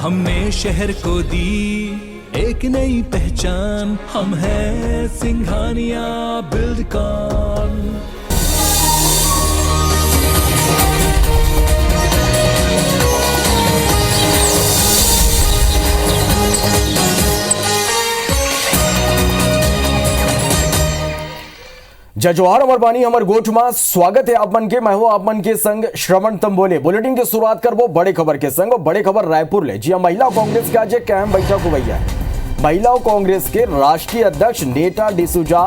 हमने शहर को दी एक नई पहचान, हम हैं सिंघानिया बिल्डकॉन। जय जोहार अमर बानी अमर गोठ में स्वागत है आप मन के। मैं हूं आप मन के संग श्रवण तंबोले। बुलेटिन की शुरुआत कर वो बड़े खबर के संग। बड़े खबर रायपुर ले। जी हां, महिला कांग्रेस के आज एक अहम बैठक हुई है। महिला कांग्रेस के राष्ट्रीय अध्यक्ष नेता डिसूजा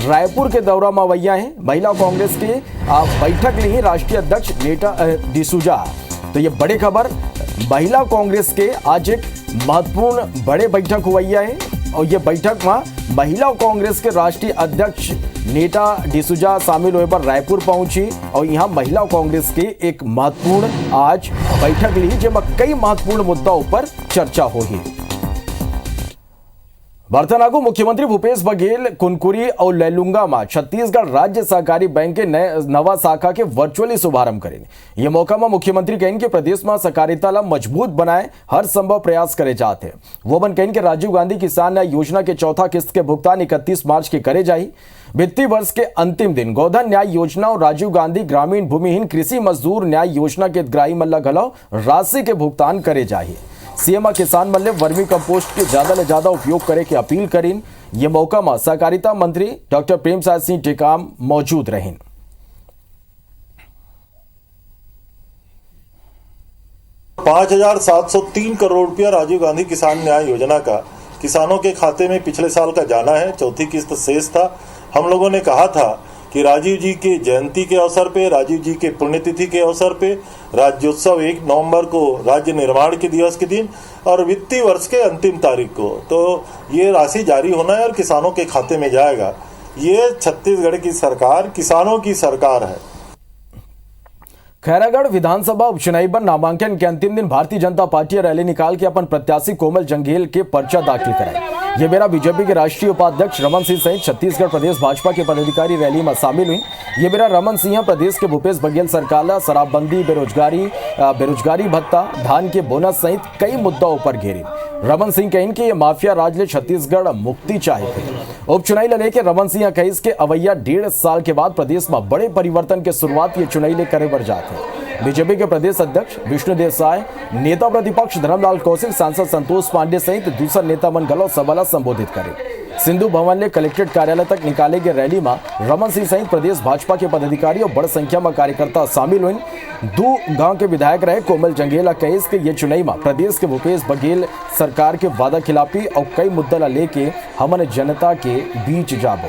रायपुर के दौरा में वैया है। महिला कांग्रेस के बैठक ली राष्ट्रीय अध्यक्ष नेता डिसूजा। तो ये बड़े खबर, महिला कांग्रेस के आज एक महत्वपूर्ण बड़े बैठक हुई है और ये बैठक में महिला कांग्रेस के राष्ट्रीय अध्यक्ष नेता डिसूजा शामिल हुए पर रायपुर पहुंची और यहां महिला कांग्रेस के एक महत्वपूर्ण आज बैठक ली जिसमें कई महत्वपूर्ण मुद्दों पर चर्चा हुई। बर्तनागु मुख्यमंत्री भूपेश बघेल कुनकुरी और लैलुंगा में छत्तीसगढ़ राज्य सहकारी बैंक के नवा शाखा के वर्चुअली शुभारंभ करेंगे। ये मौका में मुख्यमंत्री कहें कि प्रदेश में सहकारिता ला मजबूत बनाए हर संभव प्रयास करे जाते हैं। वो बन कहें कि राजीव गांधी किसान न्याय योजना के चौथा किस्त के भुगतान 31 मार्च के करे जाये। वित्तीय वर्ष के अंतिम दिन गोधन न्याय योजना और राजीव गांधी ग्रामीण भूमिहीन कृषि मजदूर न्याय योजना के हितग्राही मल्ला घलाव राशि के भुगतान करे जाए। सीएम किसान मल्ले वर्मी कंपोस्ट के ज्यादा से ज्यादा उपयोग करे की अपील करीन। ये मौका में सहकारिता मंत्री डॉक्टर प्रेमसाय सिंह टेकाम मौजूद रहें। 5,703 करोड़ रुपया राजीव गांधी किसान न्याय योजना का किसानों के खाते में पिछले साल का जाना है। चौथी किस्त शेष था। हम लोगों ने कहा था कि राजीव जी के जयंती के अवसर पे, राजीव जी के पुण्यतिथि के अवसर पे, राज्योत्सव 1 नवंबर को राज्य निर्माण के दिवस के दिन और वित्तीय वर्ष के अंतिम तारीख को तो ये राशि जारी होना है और किसानों के खाते में जाएगा। ये छत्तीसगढ़ की सरकार किसानों की सरकार है। खैरागढ़ विधानसभा उपचुनाव पर नामांकन के अंतिम दिन भारतीय जनता पार्टी रैली निकाल के अपन प्रत्याशी कोमल जंघेल के पर्चा दाखिल कराए। ये मेरा बीजेपी के राष्ट्रीय उपाध्यक्ष रमन सिंह सहित छत्तीसगढ़ प्रदेश भाजपा के पदाधिकारी रैली में शामिल हुई। ये मेरा रमन सिंह प्रदेश के भूपेश बघेल सरकार शराबबंदी, बेरोजगारी भत्ता, धान के बोनस सहित कई मुद्दों पर घेरी। रमन सिंह कहें कि ये माफिया राज ले छत्तीसगढ़ मुक्ति चाहते। उपचुनाव ले लेके रमन सिंह कहिस के अवैया 1.5 साल के बाद प्रदेश में बड़े परिवर्तन के शुरुआत ये चुनाव ले करे बर जाते हैं। बीजेपी के प्रदेश अध्यक्ष विष्णुदेव साय, नेता प्रतिपक्ष धर्मलाल कौशिक, सांसद संतोष पांडे सहित दूसरा नेता मन गलो सभा संबोधित करे। सिंधु भवन ने कलेक्ट्रेट कार्यालय तक निकाले गए रैली में रमन सिंह सहित प्रदेश भाजपा के पदाधिकारी और बड़ी संख्या में कार्यकर्ता शामिल हुए। 2 गांव के विधायक रहे कोमल जंघेल कहिस के ये चुनाव में प्रदेश के भूपेश बघेल सरकार के वादा खिलाफी और कई मुद्दा लेके हमन जनता के बीच जाबो।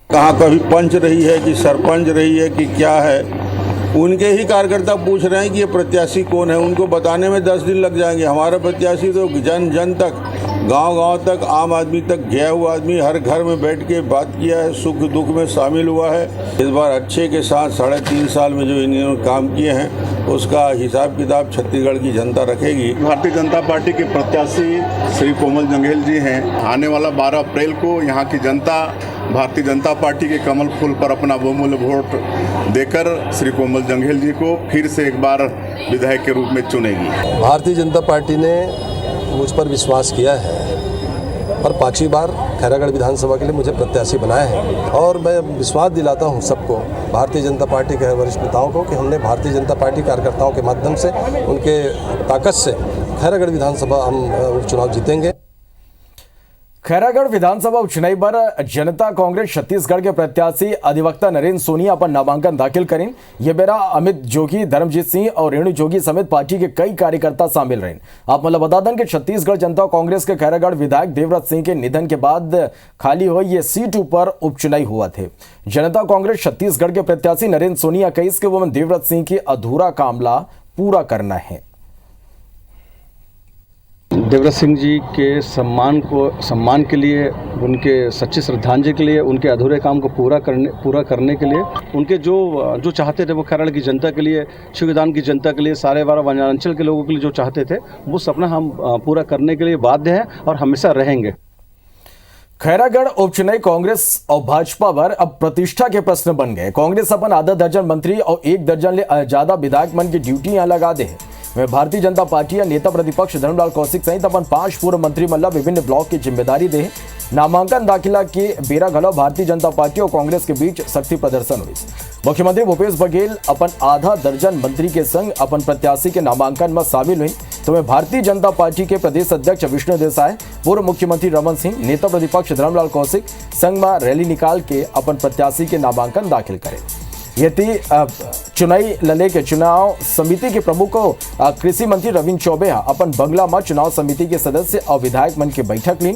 कहाँ कभी पंच रही है कि सरपंच रही है कि क्या है, उनके ही कार्यकर्ता पूछ रहे हैं कि ये प्रत्याशी कौन है। उनको बताने में 10 दिन लग जाएंगे। हमारा प्रत्याशी तो जन जन तक, गांव-गांव तक, आम आदमी तक गया हुआ आदमी, हर घर में बैठ के बात किया है, सुख दुख में शामिल हुआ है। इस बार अच्छे के साथ 3.5 साल में जो इन्होंने काम किए हैं उसका हिसाब किताब छत्तीसगढ़ की जनता रखेगी। भारतीय जनता पार्टी के प्रत्याशी श्री कोमल जंघेल जी हैं। आने वाला 12 अप्रैल को यहाँ की जनता भारतीय जनता पार्टी के कमल फूल पर अपना बहुमूल्य वोट देकर श्री कोमल जंघेल जी को फिर से एक बार विधायक के रूप में चुनेगी। भारतीय जनता पार्टी ने मुझ पर विश्वास किया है और 5वीं बार खैरागढ़ विधानसभा के लिए मुझे प्रत्याशी बनाया है और मैं विश्वास दिलाता हूं सबको, भारतीय जनता पार्टी के वरिष्ठ नेताओं को, कि हमने भारतीय जनता पार्टी कार्यकर्ताओं के माध्यम से, उनके ताकत से खैरागढ़ विधानसभा हम चुनाव जीतेंगे। खैरागढ़ विधानसभा उपचुनाव पर जनता कांग्रेस छत्तीसगढ़ के प्रत्याशी अधिवक्ता नरेंद्र सोनी अपन नामांकन दाखिल करें। ये बेरा अमित जोगी, धर्मजीत सिंह और रेणु जोगी समेत पार्टी के कई कार्यकर्ता शामिल रहे। आप मतलब बता दें कि छत्तीसगढ़ जनता कांग्रेस के खैरागढ़ विधायक देवव्रत सिंह के निधन के बाद खाली हुई ये सीट पर उपचुनाव हुआ थे। जनता कांग्रेस छत्तीसगढ़ के प्रत्याशी नरेंद्र सोनी कही कि वो देवव्रत सिंह की अधूरा कामला पूरा करना है। देवव्रत सिंह जी के सम्मान के लिए, उनके सच्ची श्रद्धांजलि के लिए, उनके अधूरे काम को पूरा करने के लिए, उनके जो चाहते थे वो खैरागढ़ की जनता के लिए, शिवदान की जनता के लिए, सारे 12 वनांचल के लोगों के लिए जो चाहते थे वो सपना हम पूरा करने के लिए बाध्य हैं और हमेशा रहेंगे। खैरागढ़ उपचुनाव कांग्रेस और भाजपा पर अब प्रतिष्ठा के प्रश्न बन गए। कांग्रेस अपन आधा दर्जन मंत्री और 1 दर्जन ले ज्यादा विधायक मन की ड्यूटी यहां लगा दे। वहीं भारतीय जनता पार्टी या नेता प्रतिपक्ष धर्मलाल कौशिक सहित अपन 5 पूर्व मंत्रिमंडल विभिन्न ब्लॉक की जिम्मेदारी दे नामांकन दाखिला के बेरा घलो भारतीय जनता पार्टी और कांग्रेस के बीच शक्ति प्रदर्शन हुई। मुख्यमंत्री भूपेश बघेल अपन आधा दर्जन मंत्री के संग अपन प्रत्याशी के नामांकन में शामिल हुई, तो वह भारतीय जनता पार्टी के प्रदेश अध्यक्ष विष्णु देसाई, पूर्व मुख्यमंत्री रमन सिंह, नेता प्रतिपक्ष धर्मलाल कौशिक संग में रैली निकाल के अपन प्रत्याशी के नामांकन दाखिल करे। यति चुनाई लले के चुनाव समिति के प्रमुख कृषि मंत्री रविंद्र चौबे अपन बंगला में चुनाव समिति के सदस्य और विधायक मन की बैठक ली।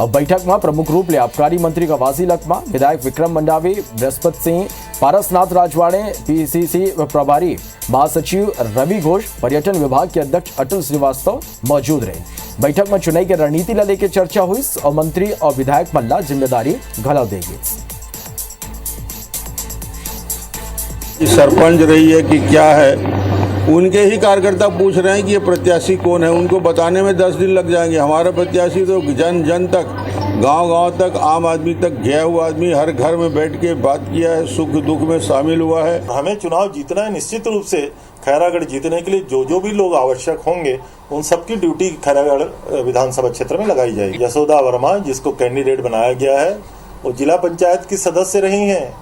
बैठक में प्रमुख रूप ले आबकारी मंत्री कवासी लखमा, विधायक विक्रम मंडावी, बृहस्पति सिंह, पारसनाथ राजवाड़े, पीसीसी प्रभारी महासचिव रवि घोष, पर्यटन विभाग के अध्यक्ष अटल श्रीवास्तव मौजूद रहे। बैठक में चुनाई के रणनीति ला लेकर चर्चा हुई और मंत्री और विधायक मल्ला जिम्मेदारी घला देगी। सरपंच रही है कि क्या है, उनके ही कार्यकर्ता पूछ रहे हैं कि ये प्रत्याशी कौन है। उनको बताने में 10 दिन लग जाएंगे। हमारा प्रत्याशी तो जन जन तक, गांव-गांव तक, आम आदमी तक गया हुआ आदमी, हर घर में बैठ के बात किया है, सुख दुख में शामिल हुआ है। हमें चुनाव जीतना है। निश्चित रूप से खैरागढ़ जीतने के लिए जो भी लोग आवश्यक होंगे उन सबकी ड्यूटी खैरागढ़ विधानसभा क्षेत्र में लगाई जाएगी। यशोदा वर्मा जिसको कैंडिडेट बनाया गया है वो जिला पंचायत की सदस्य रही हैं,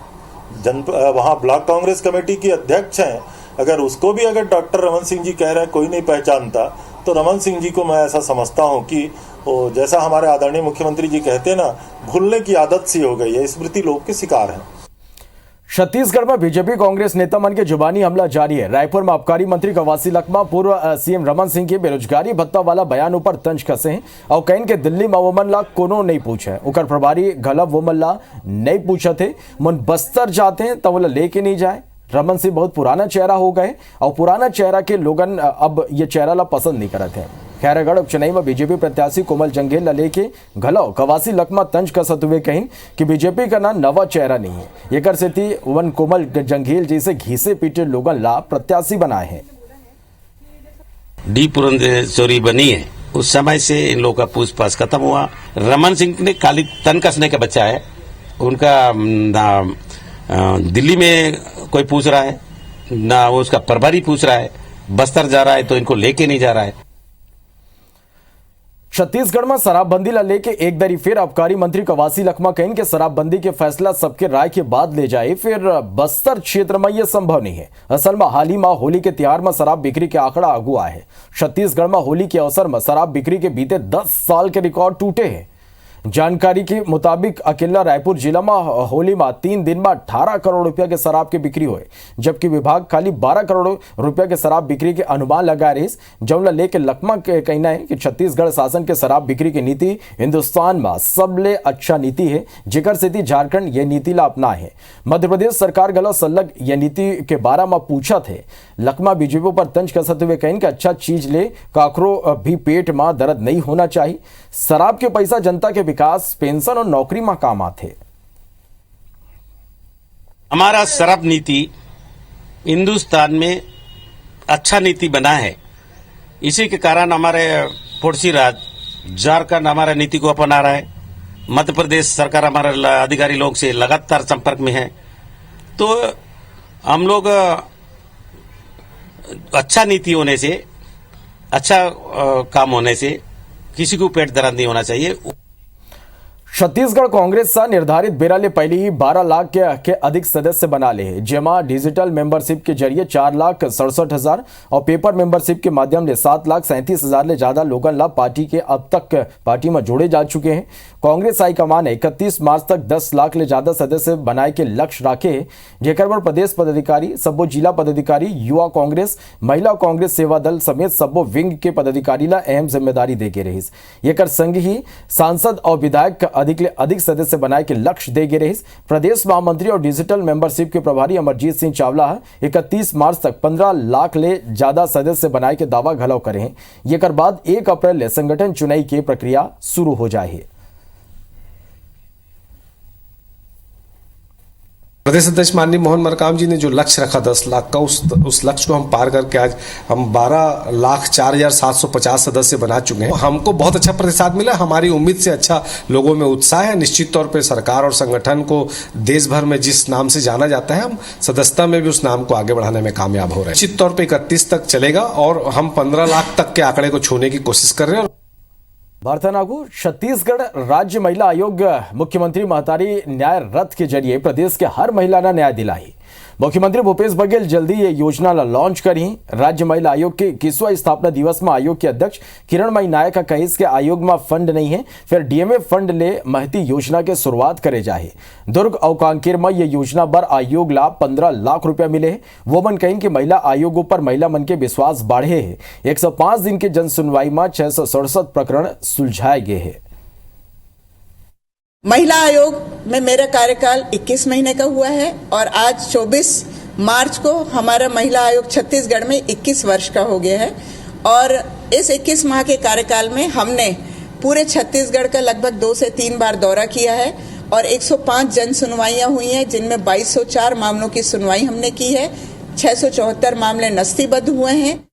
वहाँ ब्लॉक कांग्रेस कमेटी की अध्यक्ष हैं। अगर उसको भी अगर डॉक्टर रमन सिंह जी कह रहे हैं कोई नहीं पहचानता, तो रमन सिंह जी को मैं ऐसा समझता हूं कि वो जैसा हमारे आदरणीय मुख्यमंत्री जी कहते हैं ना, भूलने की आदत सी हो गई है, स्मृति लोग के शिकार हैं। छत्तीसगढ़ में बीजेपी कांग्रेस नेता मन के जुबानी हमला जारी है। रायपुर में आबकारी मंत्री कवासी लखमा पूर्व सीएम रमन सिंह के बेरोजगारी भत्ता वाला बयान ऊपर तंज कसे हैं और कहीं के दिल्ली में वो मन ला कोनो नहीं पूछे। उकर प्रभारी गलब वो मन ला नहीं पूछा थे, मन बस्तर जाते हैं तो वो लेके नहीं जाए। रमन सिंह बहुत पुराना चेहरा हो गए और पुराना चेहरा के लोगन अब ये चेहरा ला पसंद नहीं करते हैं। खैरागढ़ उपचुनाव में बीजेपी प्रत्याशी कोमल जंगेल ला लेके घलो कवासी लखमा तंज कसत हुए कहीं कि बीजेपी का ना नवा चेहरा नहीं है। ये कर सेती वन कोमल जंगेल जैसे घीसे पीटे लोगन ला प्रत्याशी बनाए हैं। डी पुरंदेश्वरी बनी है उस समय से इन लोगों का पूछताछ खत्म हुआ। रमन सिंह ने खाली तन कसने का बच्चा है, उनका दिल्ली में कोई पूछ रहा है ना, वो उसका प्रभारी पूछ रहा है, बस्तर जा रहा है तो इनको लेके नहीं जा रहा है। छत्तीसगढ़ में शराबबंदी ला लेके एक दरी फिर आबकारी मंत्री कवासी लखमा कहीं के शराबबंदी के फैसला सबके राय के बाद ले जाए, फिर बस्तर क्षेत्र में यह संभव नहीं है। असल में हाल ही में होली के त्योहार में शराब बिक्री के आंकड़ा अगुआ है। छत्तीसगढ़ में होली के अवसर में शराब बिक्री के बीते 10 साल के रिकॉर्ड टूटे हैं। जानकारी के मुताबिक अकेला रायपुर जिला में होली में 3 दिन में 18 करोड़ रुपया के शराब की बिक्री हुए, जबकि विभाग खाली 12 करोड़ रुपया के शराब बिक्री के अनुमान लगा रही। जौला लेके लखमा के कहना है कि छत्तीसगढ़ शासन के शराब बिक्री की नीति हिंदुस्तान में सबले अच्छा नीति है, जिकर से झारखंड ये नीति ला अपना है। मध्य प्रदेश सरकार गलत सल्लग ये नीति के बारे में पूछा थे। लखमा बीजेपी पर तंज कसते हुए कहें कि अच्छा चीज ले काकरो भी पेट में दर्द नहीं होना चाहिए। शराब के पैसा जनता के विकास, पेंशन और नौकरी में काम आते। हमारा शराब नीति हिंदुस्तान में अच्छा नीति बना है। इसी के कारण हमारे पड़ोसी राज्य झारखंड हमारा नीति को अपना रहा है। मध्य प्रदेश सरकार हमारे अधिकारी लोग से लगातार संपर्क में है, तो हम लोग अच्छा नीति होने से, अच्छा काम होने से किसी को पेट दर्द नहीं होना चाहिए। छत्तीसगढ़ कांग्रेस सा निर्धारित बेरा ले पहले ही 12 लाख के अधिक सदस्य बना ले है, जेमा डिजिटल मेंबरशिप के जरिए 4,67,000 और पेपर मेंबरशिप के माध्यम से 7,37,000 ले ज्यादा लोगन ला पार्टी के अब तक पार्टी में जोड़े जा चुके हैं। कांग्रेस हाईकमान 31 मार्च तक 10 लाख ले ज्यादा सदस्य बनाए के लक्ष्य रखे, जेकर पर प्रदेश पदाधिकारी, सब्बो जिला पदाधिकारी, युवा कांग्रेस, महिला कांग्रेस सेवा दल समेत सब्बो विंग के पदाधिकारी ला अहम जिम्मेदारी देके रही। ये संग ही सांसद और विधायक अधिक सदस्य बनाए के लक्ष्य देगे रही। प्रदेश महामंत्री और डिजिटल मेंबरशिप के प्रभारी अमरजीत सिंह चावला 31 मार्च तक 15 लाख ले ज्यादा सदस्य बनाए के दावा घलाव करे हैं। ये कर बाद 1 अप्रैल ले संगठन चुनाई की प्रक्रिया शुरू हो जाए। प्रदेश अध्यक्ष माननीय मोहन मरकाम जी ने जो लक्ष्य रखा 10 लाख का, उस लक्ष्य को हम पार करके आज हम 12,04,750 सदस्य बना चुके हैं। हमको बहुत अच्छा प्रतिसाद मिला। हमारी उम्मीद से अच्छा लोगों में उत्साह है। निश्चित तौर पे सरकार और संगठन को देश भर में जिस नाम से जाना जाता है, हम सदस्यता में भी उस नाम को आगे बढ़ाने में कामयाब हो रहे हैं। निश्चित तौर पर 31 तक चलेगा और हम 15 लाख तक के आंकड़े को छूने की कोशिश कर रहे हैं। वार्तानागु छत्तीसगढ़ राज्य महिला आयोग मुख्यमंत्री महतारी न्याय रथ के जरिए प्रदेश के हर महिला ने न्याय दिलाई। मुख्यमंत्री भूपेश बघेल जल्दी ये योजना लॉन्च करी। राज्य महिला आयोग के 21वां स्थापना दिवस में आयोग के अध्यक्ष किरणमयी नायक का कहिस के आयोग में फंड नहीं है, फिर डीएमए फंड ले महती योजना के शुरुआत करे जाए। दुर्ग और कांकेर में ये योजना पर आयोग ला 15 लाख रुपया मिले है। वो मन कहीं कि महिला आयोगों पर महिला मन के विश्वास बढ़े है। 105 दिन के जन सुनवाई में 667 प्रकरण सुलझाए गए हैं। महिला आयोग में मेरा कार्यकाल 21 महीने का हुआ है और आज 24 मार्च को हमारा महिला आयोग छत्तीसगढ़ में 21 वर्ष का हो गया है। और इस 21 माह के कार्यकाल में हमने पूरे छत्तीसगढ़ का लगभग 2 से 3 बार दौरा किया है और 105 जन सुनवाइयां हुई हैं, जिनमें 2204 मामलों की सुनवाई हमने की है। 674 मामले नस्तीबद्ध हुए हैं।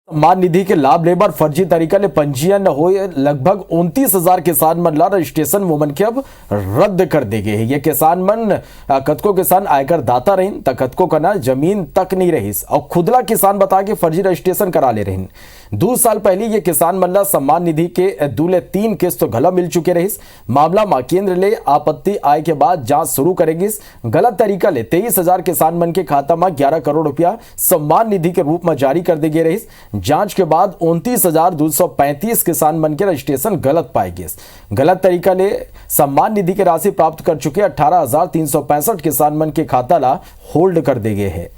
सम्मान निधि के लाभ लेबर फर्जी तरीका ले पंजीयन हो लगभग 29,000 किसान मन ला रजिस्ट्रेशन वोमन के अब रद्द कर दे गए हैं। ये किसान मन कतको किसान आयकर दाता रहीन त कतको कना जमीन तक नहीं रहीस और खुदला किसान बता के फर्जी रजिस्ट्रेशन करा ले रहीन। 2 साल पहले ये किसान मन ला सम्मान निधि के 2 ले 3 किस्त घला मिल चुके रहीस। मामला मा केंद्र ले आपत्ति आए के बाद जांच शुरू करेगी। गलत तरीका ले 23,000 किसान मन के खाता में 11 करोड़ रुपया सम्मान निधि के रूप में जारी कर दे गए रहीस। जांच के बाद 29,235 किसान मन के रजिस्ट्रेशन गलत पाए गए। गलत तरीका ले सम्मान निधि की राशि प्राप्त कर चुके 18,365 किसान मन के खाता ला होल्ड कर दे गए हैं।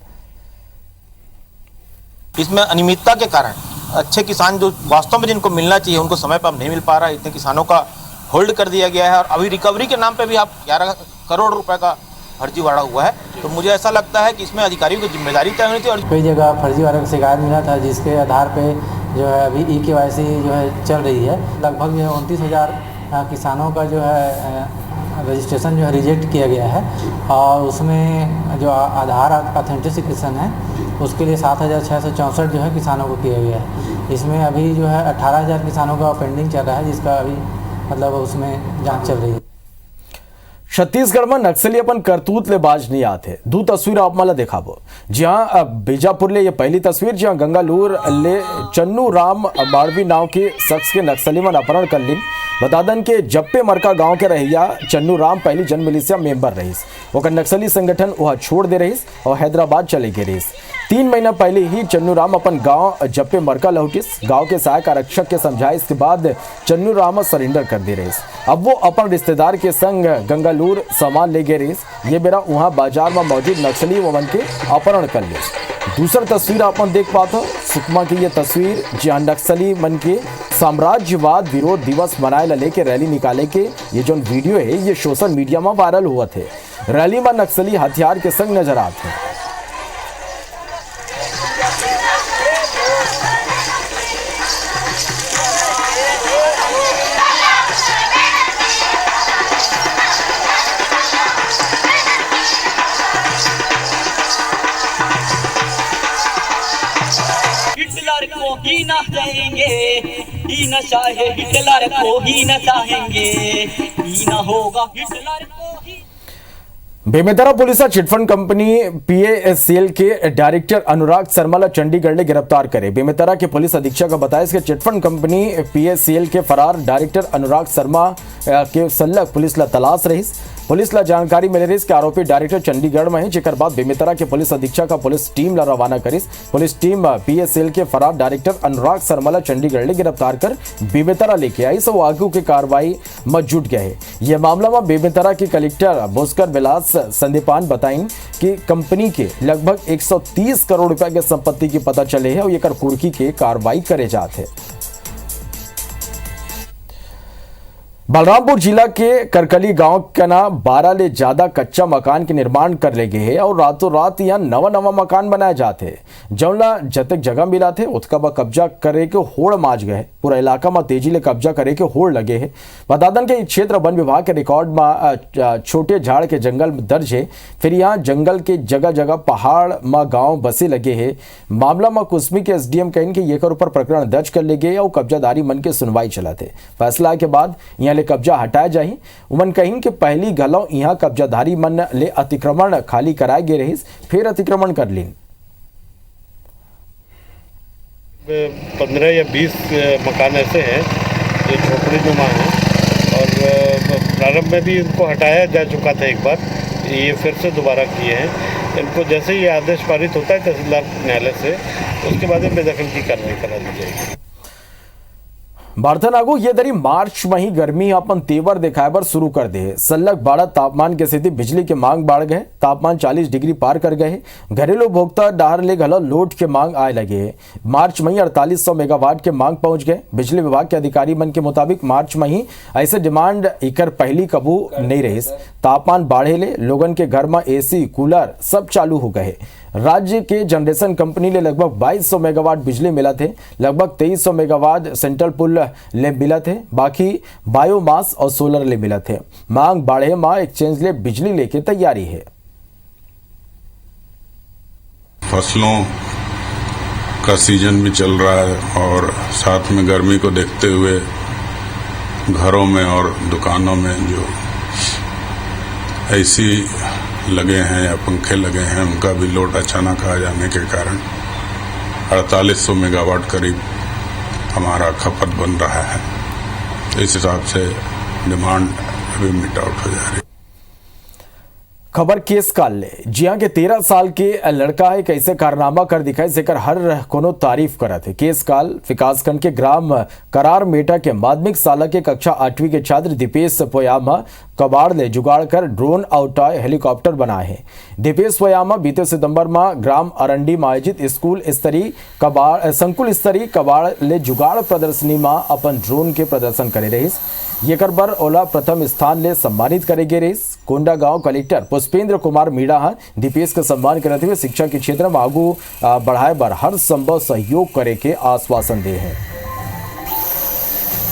इसमें अनियमितता के कारण अच्छे किसान जो वास्तव में जिनको मिलना चाहिए उनको समय पर नहीं मिल पा रहा है। इतने किसानों का होल्ड कर दिया गया है और अभी रिकवरी के नाम पे भी आप 11 करोड़ रुपए का फर्जीवाड़ा हुआ है। तो मुझे ऐसा लगता है कि इसमें अधिकारियों की जिम्मेदारी तय होनी चाहिए। और कई जगह फर्जीवाड़ा का शिकायत मिला था, जिसके आधार पे जो है अभी EKYC जो है चल रही है। लगभग जो है 29,000 किसानों का जो है रजिस्ट्रेशन जो है रिजेक्ट किया गया है और उसमें जो आधार ऑथेंटिसिकेशन है उसके लिए 7,664 जो है किसानों को किया गया है। इसमें अभी जो है 18,000 किसानों का पेंडिंग चल रहा है, जिसका अभी मतलब उसमें जांच चल रही है। छत्तीसगढ़ में नक्सली अपन करतूत ले बाज नहीं आते। 2 तस्वीर आप मला दिखाबो। जहां बीजापुर ले ये पहली तस्वीर, जहां गंगालूर ले चन्नू राम बाड़वी नाव के शख्स के नक्सली मन अपहरण कर ली। बता दन के जप्पे मरका गांव के रहिया चन्नू राम पहली जन मिलिशिया मेंबर रहीस। ओकर नक्सली संगठन वह छोड़ दे रहीस और हैदराबाद चले गए रहीस। 3 महीना पहले ही चन्नू राम अपन गांव जप्पे मरका लौटिस। गांव के सहायक आरक्षक के समझाइश के बाद चन्नू राम सरेंडर कर दे रहीस। अब वो अपन रिश्तेदार के संग गंगालूर सामान ले गए रहीस। ये बेरा वहां बाजार में मौजूद नक्सली वमन के अपहरण कर ले। दूसरा तस्वीर आप देख पाते हो सुकमा की ये तस्वीर, जहां नक्सली मन के साम्राज्यवाद विरोध दिवस मनाए लेके रैली निकाले के ये जो वीडियो है ये सोशल मीडिया में वायरल हुआ थे। रैली में नक्सली हथियार के संग नजर आते हैं। हिटलर को ही ना चाहेंगे, ही ना चाहे हिटलर को ही ना चाहेंगे, ही ना होगा हिटलर को ही। Bemetara police chit fund company PACL के डायरेक्टर अनुराग शर्मा चंडीगढ़ ने गिरफ्तार करे। बेमेतरा के पुलिस अधीक्षक का बताया कि चिटफंड कंपनी PACL के फरार डायरेक्टर अनुराग शर्मा के संलग्न पुलिस ला तलाश रही। पुलिस ला जानकारी मिल रही कि आरोपी डायरेक्टर चंडीगढ़ में है, जेकर बाद बेमेतरा के पुलिस अधीक्षक का पुलिस टीम ला रवाना करिस। पुलिस टीम PACL के फरार डायरेक्टर अनुराग शर्मा ला चंडीगढ़ ने गिरफ्तार कर बेमेतरा लेके आई। सो आगू की कार्रवाई में जुट गए है। यह मामला में बेमेतरा के कलेक्टर भास्कर विलास संदीपान बताइन कि कंपनी के लगभग 130 करोड़ रुपया के संपत्ति की पता चले है और ये कुर्की के कार्रवाई करे जाते हैं। बलरामपुर जिला के करकली गांव का ना 12 ले ज्यादा कच्चा मकान के निर्माण कर ले गए हैं और रातों रात यहाँ नवा मकान बनाए जाते हैं। जौला जतक जगह मिला थे उसका बा कब्जा करे के होड़ माज गए। पूरा इलाका में तेजी ले कब्जा करे के होड़ लगे है। बतादन के क्षेत्र वन विभाग के रिकॉर्ड में छोटे झाड़ के जंगल में दर्ज है। फिर यहाँ जंगल के जगह जगह पहाड़ में गाँव बसे लगे है। मामला में कुसमी के SDM कहीं के ये ऊपर प्रकरण दर्ज कर ले गए और कब्जादारी मन के सुनवाई चला थे। फैसला के बाद यहाँ कब्जा हटाया जाए। उमन कहीं के पहली घलौ यहाँ कब्जाधारी मन ले अतिक्रमण खाली कराए गए रही फिर अतिक्रमण कर लीन। 15 या 20 मकान ऐसे हैं जो झोपड़ी नुमा हैं और प्रारंभ में भी इनको हटाया जा चुका था एक बार, ये फिर से दोबारा किए हैं। इनको जैसे ही आदेश पारित होता है तहसीलदार न्यायालय से, उसके बाद बेदखल की कार्रवाई करा दी जाएगी। बारथन आगू ये दरी मार्च में ही गर्मी अपन तेवर दिखाए बर शुरू कर दे। सल्लग बाड़ा तापमान के स्थिति बिजली के मांग बढ़ गए। तापमान 40 डिग्री पार कर गए। घरेलू उपभोक्ता डाहर ले घलो लोड के मांग आए लगे। मार्च में ही 4800 मेगावाट के मांग पहुंच गए। बिजली विभाग के अधिकारी मन के मुताबिक मार्च में ही ऐसे डिमांड इकर पहली कबू नहीं रही। तापमान बढ़े ले लोगन के घर में AC कूलर सब चालू हो गए। राज्य के जनरेशन कंपनी ले लगभग 2200 मेगावाट बिजली मिला थे। लगभग 2300 मेगावाट सेंट्रल पुल ले मिला थे। बाकी बायोमास और सोलर ले मिला थे। मांग बढ़े मां एक्सचेंज ले बिजली लेके तैयारी है। फसलों का सीजन भी चल रहा है और साथ में गर्मी को देखते हुए घरों में और दुकानों में जो AC लगे हैं या पंखे लगे हैं उनका भी लोड अचानक आ जाने के कारण 4800 मेगावाट करीब हमारा खपत बन रहा है। इस हिसाब से डिमांड अभी मीट आउट हो जा रही है। खबर केस काल ले जिया के 13 साल के लड़का है कैसे कारनामा कर दिखाए जेकर हर कोनो तारीफ करत है। केस काल विकासखंड के ग्राम करार मेटा के माध्यमिक शाला के कक्षा 8वीं के छात्र दीपेश पोयामा कबाड़ ले जुगाड़ कर ड्रोन और टॉय हेलीकॉप्टर बनाए हैं। दीपेश पोयामा बीते सितंबर में ग्राम अरंडी में आयोजित संकुल स्तरीय कबाड़ ले जुगाड़ प्रदर्शनी में अपन ड्रोन के प्रदर्शन करे रही। ये कर बर ओला प्रथम स्थान ले सम्मानित करे गए रही। कोंडा गांव कलेक्टर पुष्पेंद्र कुमार मीणा दीपेश का सम्मान करते हुए शिक्षा के क्षेत्र में आगू बढ़ाए बर हर संभव सहयोग करे के आश्वासन दे हैं।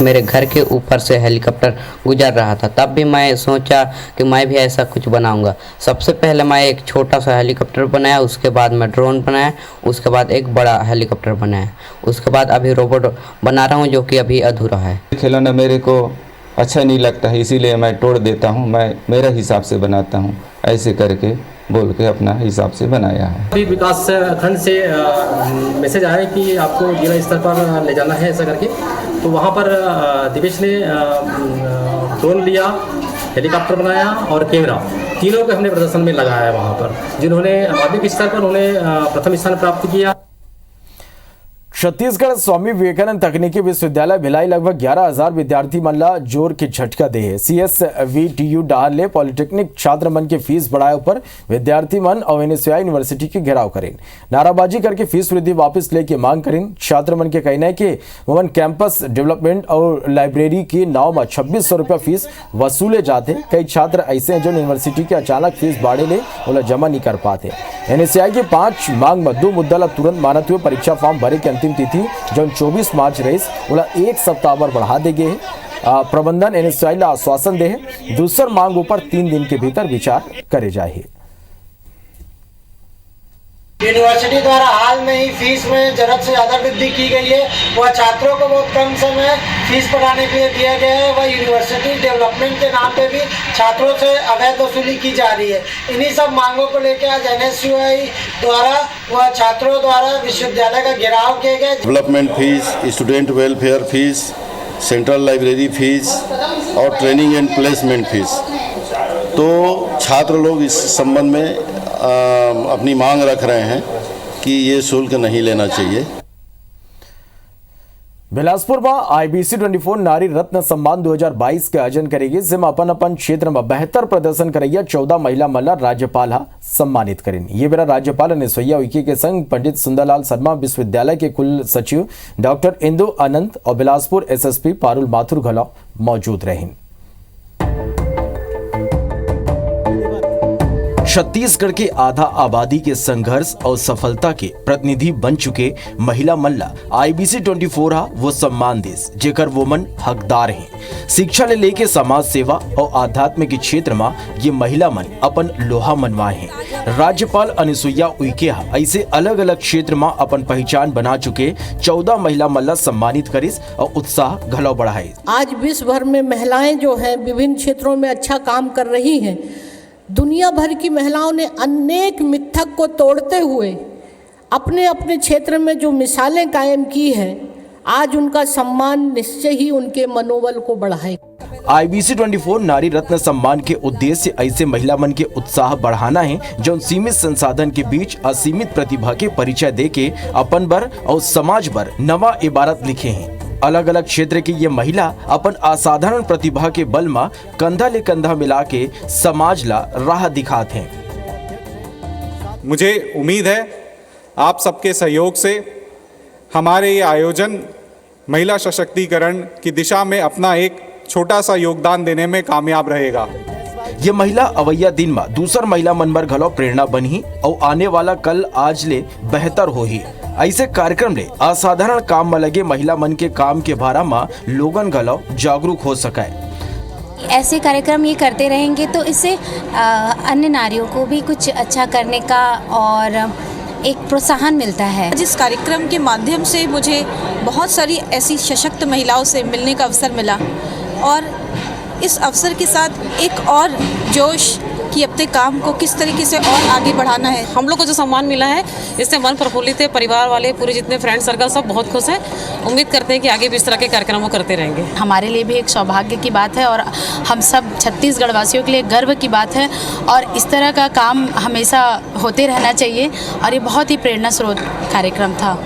मेरे घर के ऊपर से हेलीकॉप्टर गुजर रहा था, तब भी मैं सोचा कि मैं भी ऐसा कुछ बनाऊंगा। सबसे पहले मैं एक छोटा सा हेलीकॉप्टर बनाया, उसके बाद मैं ड्रोन बनाया, उसके बाद एक बड़ा हेलीकॉप्टर बनाया, उसके बाद अभी रोबोट बना रहा हूं जो कि अभी अधूरा है। खिलौना मेरे को अच्छा नहीं लगता है, इसीलिए मैं तोड़ देता हूं, मैं मेरा हिसाब से बनाता हूं, ऐसे करके बोल के अपना हिसाब से बनाया है। अभी विकास खंड से मैसेज आया कि आपको जिला स्तर पर ले जाना है ऐसा करके, तो वहाँ पर दीपेश ने ड्रोन लिया, हेलीकॉप्टर बनाया और कैमरा, तीनों को हमने प्रदर्शन में लगाया वहाँ पर, जिन्होंने माध्यमिक स्तर पर उन्हें प्रथम स्थान प्राप्त किया। छत्तीसगढ़ स्वामी विवेकानंद तकनीकी विश्वविद्यालय भिलाई लगभग 11,000 विद्यार्थी मन ला जोर के झटका दे है। CSVTU डाहर ले पॉलिटेक्निक छात्र मन के फीस बढ़ाए ऊपर विद्यार्थी मन और NSY यूनिवर्सिटी के घेराव करें, नाराबाजी करके फीस वृद्धि वापस लेके मांग करें। छात्र मन के कहना है कि वन कैंपस डेवलपमेंट और लाइब्रेरी के नाव में 2600 रुपया फीस वसूले जाते। कई छात्र ऐसे हैं जो यूनिवर्सिटी के अचानक फीस बाढ़े ले ओला जमा नहीं कर पाते। NSY के 5 मांग में 2 मुद्दा ला तुरंत मानते हुए परीक्षा फॉर्म भरे के तिथि जो 24 मार्च रही बोला 1 सप्ताह पर बढ़ा दे गए। प्रबंधन NSY ला आश्वासन दे है दूसर मांग ऊपर 3 दिन के भीतर विचार करे जाए। यूनिवर्सिटी द्वारा हाल में ही फीस में जरूरत से ज़्यादा वृद्धि की गई है। वह छात्रों को बहुत कम समय फीस पढ़ाने के लिए दिया गया है। वह यूनिवर्सिटी डेवलपमेंट के नाम पे भी छात्रों से अवैध वसूली की जा रही है। इन्हीं सब मांगों को लेकर आज NSY द्वारा वह छात्रों द्वारा विश्वविद्यालय का घेराव किया गया। Development fees, student welfare fees, central library fees और ट्रेनिंग एंड प्लेसमेंट फीस, तो छात्र लोग इस संबंध में अपनी मांग रख रहे हैं कि ये शुल्क नहीं लेना चाहिए। बिलासपुर में IBC 24 नारी रत्न सम्मान 2022 के आयोजन करेगी, जिसमें अपन क्षेत्र में बेहतर प्रदर्शन करैया 14 महिला मल्ला राज्यपाल सम्मानित करें। ये बेरा राज्यपाल अनुसुईया उइके के संग पंडित सुंदरलाल शर्मा विश्वविद्यालय के कुल सचिव डॉक्टर इंदु अनंत और बिलासपुर SSP पारुल माथुर घलौ मौजूद रहें। छत्तीसगढ़ के आधा आबादी के संघर्ष और सफलता के प्रतिनिधि बन चुके महिला मल्ला IBC 24 हा वो सम्मान देश जेकर वोमन हकदार हैं। शिक्षा ले लेके समाज सेवा और आध्यात्म के क्षेत्र में ये महिला मन अपन लोहा मनवाए हैं। राज्यपाल अनुसुईया उइके हा ऐसे अलग अलग क्षेत्र में अपन पहचान बना चुके 14 महिला मल्ला सम्मानित करिस और उत्साह घलो बढ़ाए। आज विश्व भर में महिलाएं जो हैं विभिन्न क्षेत्रों में अच्छा काम कर रही हैं। दुनिया भर की महिलाओं ने अनेक मिथक को तोड़ते हुए अपने अपने क्षेत्र में जो मिसालें कायम की हैं, आज उनका सम्मान निश्चय ही उनके मनोबल को बढ़ाएगा। IBC 24 नारी रत्न सम्मान के उद्देश्य ऐसे महिला मन के उत्साह बढ़ाना है जो सीमित संसाधन के बीच असीमित प्रतिभा के परिचय देके अपन बर और समाज बर नवा इबारत लिखे हैं। अलग अलग क्षेत्र की ये महिला अपन असाधारण प्रतिभा के बल में कंधा ले कंधा मिला के समाज ला राह दिखाते हैं। मुझे उम्मीद है आप सबके सहयोग से हमारे ये आयोजन महिला सशक्तिकरण की दिशा में अपना एक छोटा सा योगदान देने में कामयाब रहेगा। ये महिला अवैया दिन में दूसर महिला मन बर घलो प्रेरणा बनी और आने वाला कल आज ले बेहतर हो ही। ऐसे कार्यक्रम ले असाधारण काम में लगे महिला मन के काम के बारे में लोगन घलो जागरूक हो सके। ऐसे कार्यक्रम ये करते रहेंगे तो इससे अन्य नारियों को भी कुछ अच्छा करने का और एक प्रोत्साहन मिलता है। जिस कार्यक्रम के माध्यम से मुझे बहुत सारी ऐसी सशक्त महिलाओं से मिलने का अवसर मिला और इस अवसर के साथ एक और जोश कि अपने काम को किस तरीके से और आगे बढ़ाना है। हम लोग को जो सम्मान मिला है इससे मन प्रफुल्लित है। परिवार वाले पूरे जितने फ्रेंड सर्कल सब बहुत खुश हैं। उम्मीद करते हैं कि आगे भी इस तरह के कार्यक्रम करते रहेंगे। हमारे लिए भी एक सौभाग्य की बात है और हम सब छत्तीसगढ़ वासियों के लिए गर्व की बात है और इस तरह का काम हमेशा होते रहना चाहिए और ये बहुत ही प्रेरणा स्रोत कार्यक्रम था।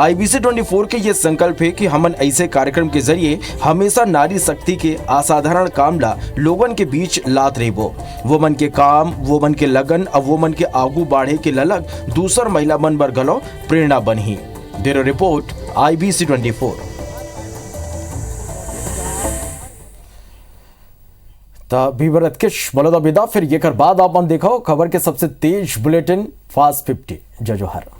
IBC 24 के ये संकल्प है कि हमन ऐसे कार्यक्रम के जरिए हमेशा नारी शक्ति के असाधारण काम ला लोगन के बीच लात रहिबो। वो मन के काम, वो मन के लगन और वो मन के आगू बढ़े के ललग दूसर महिला मन बर घलो प्रेरणा बनही। Bureau report IBC 24। बीबरत किश बोलो विदा फिर ये कर बाद आप देखो खबर के सबसे तेज बुलेटिन फास्ट 50 जय जोहार।